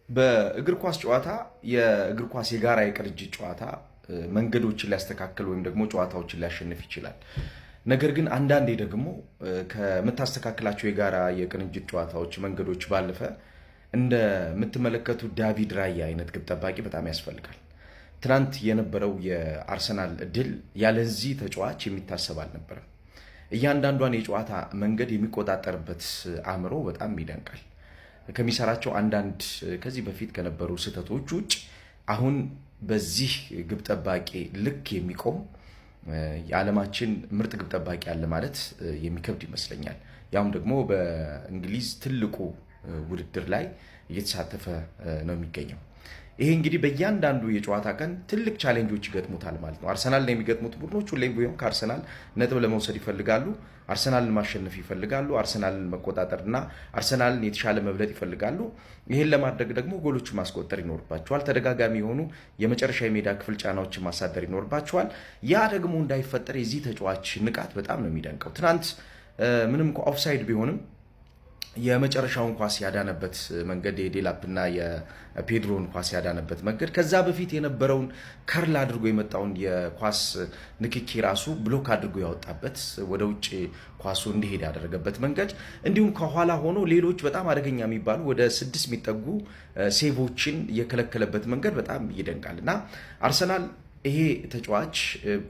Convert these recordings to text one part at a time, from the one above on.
በእግር ኳስ ጨዋታ የእግር ኳስ የጋራ የቅንጅት ጨዋታ መንገዶችን ሊያስተካክል ወይም ደግሞ ጨዋታዎችን ሊያሸንፍ ይችላል። ነገር ግን አንዳንዴ ደግሞ ከምታስተካክላቸው የጋራ የቅንጅት ጨዋታዎች መንገዶች ባለፈ እንደምትመለከቱት ዳቪድ ራያ አይነት ግብ ጠባቂ በጣም ያስፈልጋል። ትናንት የነበረው የአርሰናል ድል ያለዚህ ተጫዋች የሚታሰብ አልነበረም። እያንዳንዷን የጨዋታ መንገድ የሚቆጣጠርበት አእምሮ በጣም ይደንቃል። ከሚሰራቸው አንዳንድ ከዚህ በፊት ከነበሩ ስህተቶች ውጭ አሁን በዚህ ግብ ጠባቂ ልክ የሚቆም የዓለማችን ምርጥ ግብ ጠባቂ አለ ማለት የሚከብድ ይመስለኛል። ያውም ደግሞ በእንግሊዝ ትልቁ ውድድር ላይ እየተሳተፈ ነው የሚገኘው። ይሄ እንግዲህ በእያንዳንዱ የጨዋታ ቀን ትልቅ ቻሌንጆች ይገጥሙታል ማለት ነው። አርሰናል ላይ የሚገጥሙት ቡድኖች ሁሌም ቢሆን ከአርሰናል ነጥብ ለመውሰድ ይፈልጋሉ፣ አርሰናልን ማሸነፍ ይፈልጋሉ፣ አርሰናልን መቆጣጠርና አርሰናልን የተሻለ መብለጥ ይፈልጋሉ። ይህን ለማድረግ ደግሞ ጎሎች ማስቆጠር ይኖርባቸዋል። ተደጋጋሚ የሆኑ የመጨረሻ የሜዳ ክፍል ጫናዎችን ማሳደር ይኖርባቸዋል። ያ ደግሞ እንዳይፈጠር የዚህ ተጫዋች ንቃት በጣም ነው የሚደንቀው። ትናንት ምንም ኦፍሳይድ ቢሆንም የመጨረሻውን ኳስ ያዳነበት መንገድ የዴላፕና የፔድሮን ኳስ ያዳነበት መንገድ ከዛ በፊት የነበረውን ከርል አድርጎ የመጣውን የኳስ ንክኪ ራሱ ብሎክ አድርጎ ያወጣበት ወደ ውጭ ኳሱ እንዲሄድ ያደረገበት መንገድ እንዲሁም ከኋላ ሆኖ ሌሎች በጣም አደገኛ የሚባሉ ወደ 6 የሚጠጉ ሴቮችን የከለከለበት መንገድ በጣም ይደንቃል እና አርሰናል ይሄ ተጫዋች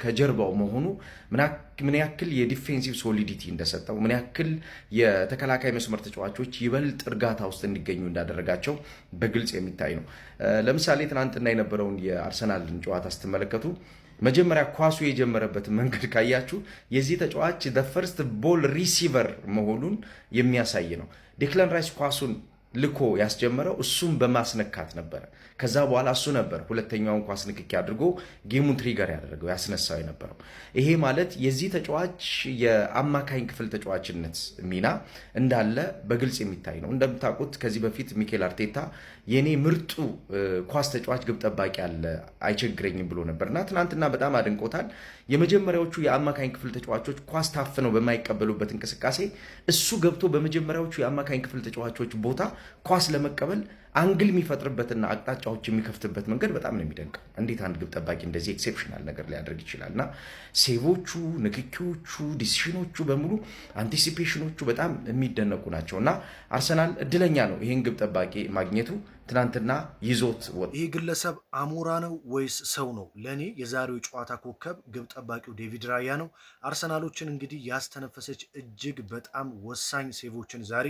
ከጀርባው መሆኑ ምን ያክል የዲፌንሲቭ ሶሊዲቲ እንደሰጠው ምን ያክል የተከላካይ መስመር ተጫዋቾች ይበልጥ እርጋታ ውስጥ እንዲገኙ እንዳደረጋቸው በግልጽ የሚታይ ነው። ለምሳሌ ትናንትና የነበረውን የአርሰናልን ጨዋታ ስትመለከቱ መጀመሪያ ኳሱ የጀመረበት መንገድ ካያችሁ የዚህ ተጫዋች ፈርስት ቦል ሪሲቨር መሆኑን የሚያሳይ ነው። ዴክላን ራይስ ኳሱን ልኮ ያስጀመረው እሱም በማስነካት ነበረ። ከዛ በኋላ እሱ ነበር ሁለተኛውን ኳስ ንክኪ አድርጎ ጌሙን ትሪገር ያደረገው ያስነሳው የነበረው። ይሄ ማለት የዚህ ተጫዋች የአማካኝ ክፍል ተጫዋችነት ሚና እንዳለ በግልጽ የሚታይ ነው። እንደምታውቁት ከዚህ በፊት ሚኬል አርቴታ የኔ ምርጡ ኳስ ተጫዋች ግብ ጠባቂ አለ አይቸግረኝም ብሎ ነበርና ትናንትና በጣም አድንቆታል። የመጀመሪያዎቹ የአማካኝ ክፍል ተጫዋቾች ኳስ ታፍነው በማይቀበሉበት እንቅስቃሴ እሱ ገብቶ በመጀመሪያዎቹ የአማካኝ ክፍል ተጫዋቾች ቦታ ኳስ ለመቀበል አንግል የሚፈጥርበትና አቅጣጫዎች የሚከፍትበት መንገድ በጣም ነው የሚደንቀው። እንዴት አንድ ግብ ጠባቂ እንደዚህ ኤክሴፕሽናል ነገር ሊያደርግ ይችላል? እና ሴቮቹ፣ ንክኪዎቹ፣ ዲሲሽኖቹ በሙሉ አንቲሲፔሽኖቹ በጣም የሚደነቁ ናቸው እና አርሰናል እድለኛ ነው ይህን ግብ ጠባቂ ማግኘቱ። ትናንትና ይዞት ወጥ ይህ ግለሰብ አሞራ ነው ወይስ ሰው ነው? ለእኔ የዛሬው ጨዋታ ኮከብ ግብ ጠባቂው ዴቪድ ራያ ነው። አርሰናሎችን እንግዲህ ያስተነፈሰች እጅግ በጣም ወሳኝ ሴቮችን ዛሬ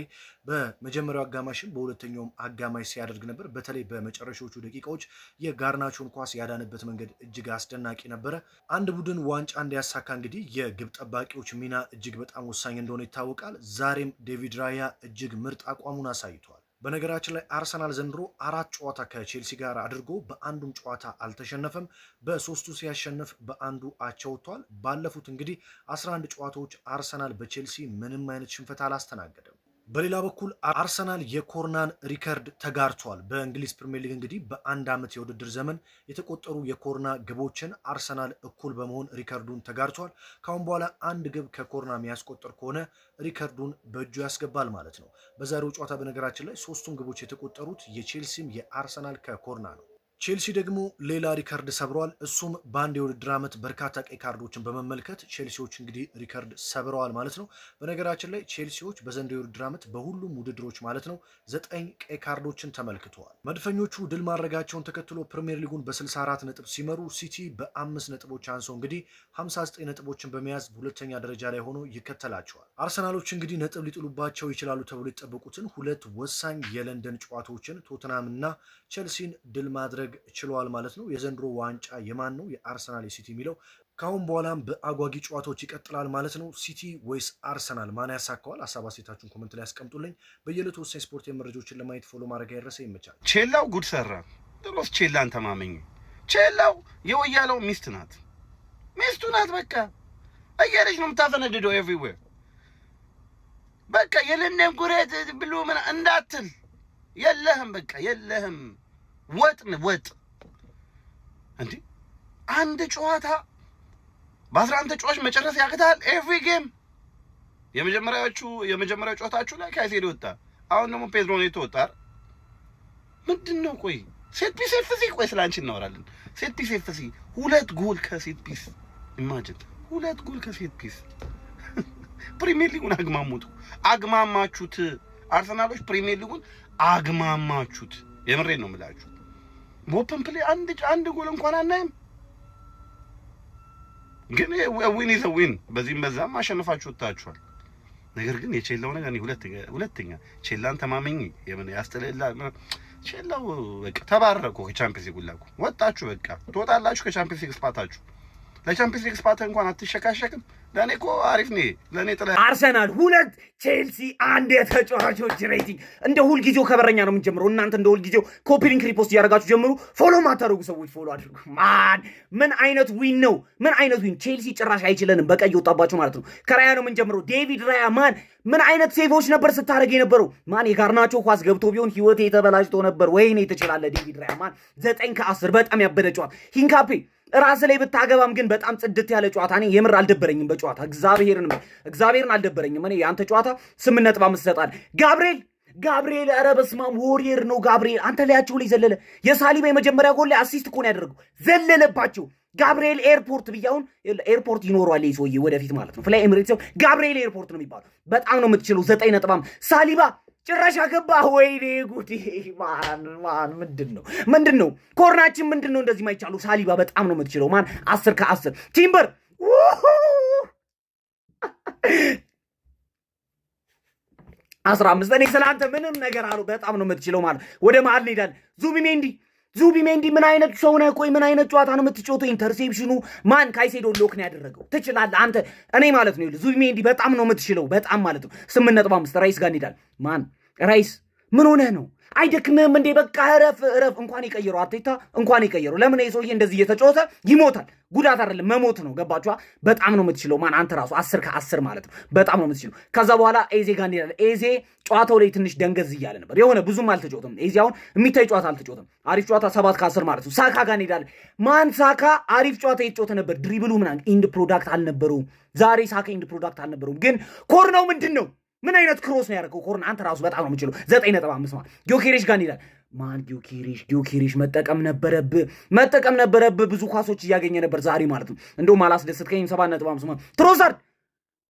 በመጀመሪያው አጋማሽም በሁለተኛውም አጋማሽ ሲያደርግ ነበር። በተለይ በመጨረሻዎቹ ደቂቃዎች የጋርናቾን ኳስ ያዳነበት መንገድ እጅግ አስደናቂ ነበረ። አንድ ቡድን ዋንጫ እንዲያሳካ እንግዲህ የግብ ጠባቂዎች ሚና እጅግ በጣም ወሳኝ እንደሆነ ይታወቃል። ዛሬም ዴቪድ ራያ እጅግ ምርጥ አቋሙን አሳይቷል። በነገራችን ላይ አርሰናል ዘንድሮ 4 ጨዋታ ከቼልሲ ጋር አድርጎ በአንዱም ጨዋታ አልተሸነፈም። በ3ቱ ሲያሸንፍ በአንዱ አቻ ወጥቷል። ባለፉት እንግዲህ 11 ጨዋታዎች አርሰናል በቼልሲ ምንም አይነት ሽንፈት አላስተናገደም። በሌላ በኩል አርሰናል የኮርናን ሪከርድ ተጋርቷል። በእንግሊዝ ፕሪሚየር ሊግ እንግዲህ በአንድ ዓመት የውድድር ዘመን የተቆጠሩ የኮርና ግቦችን አርሰናል እኩል በመሆን ሪከርዱን ተጋርቷል። ካሁን በኋላ አንድ ግብ ከኮርና የሚያስቆጥር ከሆነ ሪከርዱን በእጁ ያስገባል ማለት ነው። በዛሬው ጨዋታ በነገራችን ላይ 3ቱም ግቦች የተቆጠሩት የቼልሲም የአርሰናል ከኮርና ነው። ቼልሲ ደግሞ ሌላ ሪከርድ ሰብረዋል። እሱም በአንድ የውድድር ዓመት በርካታ ቀይ ካርዶችን በመመልከት ቼልሲዎች እንግዲህ ሪከርድ ሰብረዋል ማለት ነው። በነገራችን ላይ ቼልሲዎች በዘንድሮው የውድድር ዓመት በሁሉም ውድድሮች ማለት ነው 9 ቀይ ካርዶችን ተመልክተዋል። መድፈኞቹ ድል ማድረጋቸውን ተከትሎ ፕሪሚየር ሊጉን በ64 ነጥብ ሲመሩ ሲቲ በ5 ነጥቦች አንሶ እንግዲህ 59 ነጥቦችን በመያዝ ሁለተኛ ደረጃ ላይ ሆኖ ይከተላቸዋል። አርሰናሎች እንግዲህ ነጥብ ሊጥሉባቸው ይችላሉ ተብሎ የተጠበቁትን 2 ወሳኝ የለንደን ጨዋታዎችን ቶተንሃም እና ቼልሲን ድል ማድረግ ችሏል ማለት ነው። የዘንድሮ ዋንጫ የማን ነው? የአርሰናል የሲቲ የሚለው ካሁን በኋላም በአጓጊ ጨዋታዎች ይቀጥላል ማለት ነው። ሲቲ ወይስ አርሰናል ማን ያሳካዋል? ሀሳብ አስተያየታችሁን ኮሜንት ላይ አስቀምጡልኝ። በየዕለቱ ወሳኝ ስፖርት መረጃዎችን ለማየት ፎሎ ማድረግ አይረሳ። ይመቻል። ቼላው ጉድ ሰራ። ድሮስ ቼላን ተማመኝ። ቼላው የወያለው ሚስት ናት፣ ሚስቱ ናት። በቃ እያለች ነው የምታፈነድደው ኤቭሪዌር። በቃ የለንም ጉሬት ብሎ ምን እንዳትል የለህም፣ በቃ የለህም። ወጥ እንዴ አንድ ጨዋታ በ11 ተጫዋች መጨረስ ያቅታል? ኤቭሪ ጌም የመጀመሪያው ጨዋታችሁ ላይ ካይሴዶ ወጣ። አሁን ደግሞ ፔድሮ ነው የተወጣ። ምንድነው? ቆይ ሴት ፒስ ኤፍሲ ቆይ ስላንቺ እናወራለን። ሴት ፒስ ኤፍሲ 2 ጎል ከሴት ፒስ ኢማጂን 2 ጎል ከሴት ፒስ ፕሪሚየር ሊጉን አግማማችሁት። አርሰናሎች ፕሪሚየር ሊጉን አግማማችሁት። የምሬን ነው የምላችሁ። በኦፕን ፕሌይ አንድ ጎል እንኳን አናይም። ግን ዊን ኢዝ ዊን በዚህም በዛም አሸንፋችሁ ወጣችኋል። ነገር ግን የቼላው ነገር እኔ ሁለተኛ ቼላን ተማመኝ የምን ያስተለላ ቼላው በቃ ተባረኩ። ከቻምፒየንስ ሊግ ላኩ ወጣችሁ። በቃ ትወጣላችሁ ከቻምፒየንስ ሊግ ስፓታችሁ። ለቻምፒየንስ ሊግ ስፓታ እንኳን አትሸካሸክም። ለኔ እኮ አሪፍ ነው። ለኔ አርሰናል 2 ቼልሲ 1 የተጫዋቾች ሬቲንግ። እንደ ሁልጊዜው ከበረኛ ነው የምንጀምረው። እናንተ እንደ ሁልጊዜው ኮፒ ሊንክ ሪፖስት እያደረጋችሁ ጀምሩ። ፎሎ ማታደርጉ ሰዎች ፎሎ አድርጉ። ማን ምን አይነት ዊን ነው? ምን አይነት ዊን! ቼልሲ ጭራሽ አይችለንም። በቀይ ወጣባችሁ ማለት ነው። ከራያ ነው የምንጀምረው። ዴቪድ ራያ ማን ምን አይነት ሴቮች ነበር ስታደርግ የነበረው? ማን የጋርናቾ ኳስ ገብቶ ቢሆን ህይወቴ የተበላሽቶ ነበር። ወይኔ ትችላለህ ዴቪድ ራያ ማን 9 ከ10 በጣም ያበደ ጨዋታ። ሂንካፔ ራስ ላይ ብታገባም ግን በጣም ጽድት ያለ ጨዋታ። እኔ የምር አልደበረኝም በጨዋታ እግዚአብሔርን አልደበረኝም። እኔ ያንተ ጨዋታ 8.5 ሰጣል። ጋብሪኤል ኧረ በስመ አብ ወሪየር ነው ጋብሪኤል። አንተ ላያቸው ላይ ዘለለ። የሳሊባ የመጀመሪያ ጎል ላይ አሲስት እኮ ነው ያደረገው። ዘለለባቸው። ጋብሪኤል ኤርፖርት ብያውን ኤርፖርት ይኖረዋል ይሰውዬ ወደፊት ማለት ነው። ፍላይ ኤሚሬትስ ጋብሪኤል ኤርፖርት ነው የሚባለው። በጣም ነው የምትችለው። 9.5 ሳሊባ ጭራሽ አገባ። ወይኔ ጉዴ! ማን ምንድን ነው ኮርናችን ምንድን ነው እንደዚህ ማይቻሉ? ሳሊባ በጣም ነው የምትችለው። ማን 10 ከ10 ቲምበር 15 እኔ ስላንተ ምንም ነገር አሉ። በጣም ነው የምትችለው ማለት ወደ መሀል እንሄዳለን። ዙቢሜንዲ ምን አይነት ሰው ነህ? ቆይ ምን አይነት ጨዋታ ነው የምትጫወተው? ኢንተርሴፕሽኑ ማን ካይሴዶ ሎክ ነው ያደረገው? ትችላለህ አንተ። እኔ ማለት ነው ዙቢሜንዲ በጣም ነው የምትችለው። በጣም ማለት ነው 8.5 ራይስ ጋር እንሄዳለን። ማን ራይስ ምን ሆነህ ነው? አይደክምህም እንዴ? በቃ እረፍ። እንኳን የቀየረው አርቴታ እንኳን የቀየረው ለምን ሰውዬ እንደዚህ እየተጫወተ ይሞታል? ጉዳት አይደለም መሞት ነው። ገባችኋ? በጣም ነው የምትችለው። ማን አንተ ራሱ 10 ከ10 ማለት ነው። በጣም ነው የምትችለው። ከዛ በኋላ ኤዜ ጋር እንሄዳለን። ኤዜ ጨዋታው ላይ ትንሽ ደንገዝ እያለ ነበር። የሆነ ብዙም አልተጫወተም። ኤዜ አሁን የሚታይ ጨዋታ አልተጫወተም። አሪፍ ጨዋታ 7 ከ10 ማለት ነው። ሳካ ጋር እንሄዳለን። ማን ሳካ አሪፍ ጨዋታ የተጫወተ ነበር። ድሪብሉ ምናምን ኢንድ ፕሮዳክት አልነበረውም። ዛሬ ሳካ ኢንድ ፕሮዳክት አልነበረውም። ግን ኮርናው ምንድን ነው? ምን አይነት ክሮስ ነው ያደረገው? ኮርና አንተ ራሱ በጣም ነው የምችለው። 9.5 ማለት ጊዮኬሬሽ ጋር እንሄዳለን። ማን ጊዮኬሬሽ መጠቀም ነበረብህ። ብዙ ኳሶች እያገኘ ነበር ዛሬ ማለት ነው። እንደውም አላስደሰትከኝም። 7.5 ማለት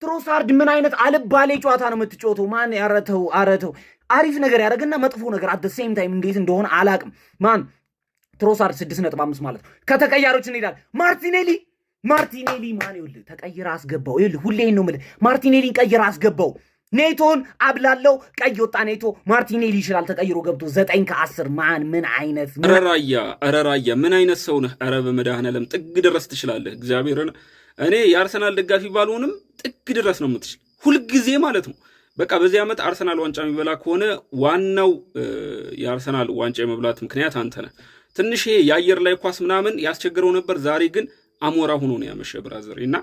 ትሮሳርድ ምን አይነት አልባሌ ጨዋታ ነው የምትጫወተው? ማን ያረተው አሪፍ ነገር ያደረግና መጥፎ ነገር አት ሴም ታይም እንዴት እንደሆነ አላቅም። ማን ትሮሳርድ 6.5 ማለት ነው። ከተቀያሪዎች እንሄዳለን። ማርቲኔሊ ማን ይኸውልህ ተቀይራ አስገባው። ይኸውልህ ሁሌ ነው የምልህ ማርቲኔሊን ቀይራ አስገባው። ኔቶን አብላለው ቀይ ወጣ። ኔቶ ማርቲኔሊ ይችላል ተቀይሮ ገብቶ 9 ከ10 ማን ምን አይነት ረራያ ምን አይነት ሰው ነህ? ኧረ በመድኃኔዓለም ጥግ ድረስ ትችላለህ። እግዚአብሔርን እኔ የአርሰናል ደጋፊ ባልሆንም ጥግ ድረስ ነው የምትችል ሁልጊዜ ማለት ነው። በቃ በዚህ ዓመት አርሰናል ዋንጫ የሚበላ ከሆነ ዋናው የአርሰናል ዋንጫ የመብላት ምክንያት አንተ ነህ። ትንሽ ይሄ የአየር ላይ ኳስ ምናምን ያስቸግረው ነበር። ዛሬ ግን አሞራ ሆኖ ነው ያመሸ ብራዘር እና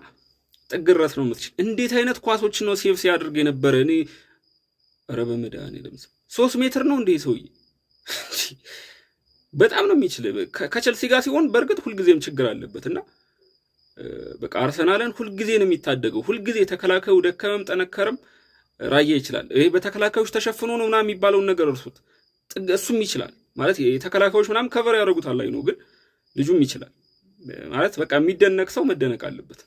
ጥግ ድረስ ነው የምትችል። እንዴት አይነት ኳሶችን ነው ሴቭ ሲያደርግ የነበረ? እኔ ኧረ በመድኃኔዓለም 3 ሜትር ነው እንዴ ሰውዬ! በጣም ነው የሚችል። ከቸልሲ ጋር ሲሆን በእርግጥ ሁልጊዜም ችግር አለበት እና በቃ አርሰናልን ሁልጊዜ ነው የሚታደገው። ሁልጊዜ ተከላካዩ ደከመም ጠነከረም ራያ ይችላል። ይሄ በተከላካዮች ተሸፍኖ ነው ምናምን የሚባለውን ነገር እርሱት። እሱም ይችላል ማለት የተከላካዮች ምናምን ከቨር ያደርጉታል ላይ ነው፣ ግን ልጁም ይችላል ማለት በቃ የሚደነቅ ሰው መደነቅ አለበት።